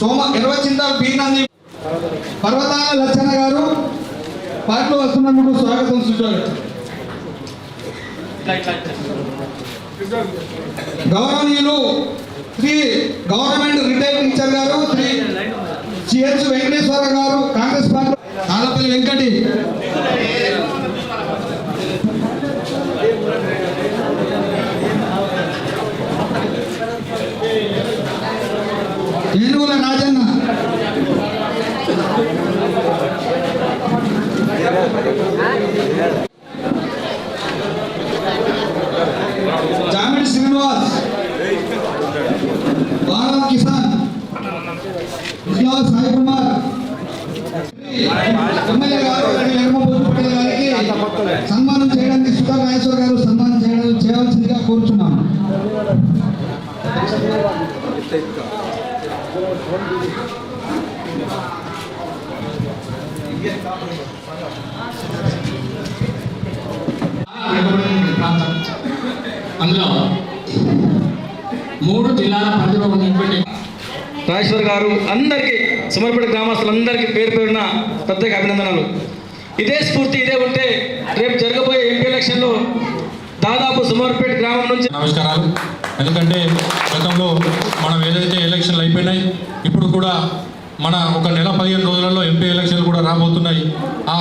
ఎర్రచింతల బీనంది పర్వతాల లచ్చన్న గారు పార్టీలో వస్తున్నందుకు స్వాగతం సూచారు. గౌరవనీయులు శ్రీ గవర్నమెంట్ రిటైర్డ్ టీచర్ గారు శ్రీ సిహెచ్ వెంకటేశ్వర గారు కాంగ్రెస్ పార్టీ ఆలపల్లి వెంకటి ఏనుగుల రాజన్న జామిడి శ్రీనివాస్ భారత్ కిసాన్ ఇస్లాం సాయి కుమార్ ఎమ్మెల్యే గారు పటేల్ గారికి సన్మానం చేయడానికి సుధా నాగేశ్వర గారు సన్మానం చేయవలసిందిగా కోరుచున్నాం. అందులో 3 జిల్లాల పరిధిలో ఉన్నటువంటి నాగేశ్వర్ గారు అందరికీ సుమర్పేట గ్రామస్తులందరికీ పేరు పేరున ప్రత్యేక అభినందనలు. ఇదే స్ఫూర్తి ఇదే ఉంటే రేపు జరగబోయే ఎంపీ ఎలక్షన్లో దాదాపు సుమర్పేట గ్రామం నుంచి. నమస్కారాలు. ఎందుకంటే గతంలో మనం ఏదైతే ఎలక్షన్లు అయిపోయినాయి, ఇప్పుడు కూడా మన ఒక నెల 15 రోజులలో ఎంపీ ఎలక్షన్లు కూడా రాబోతున్నాయి. ఆ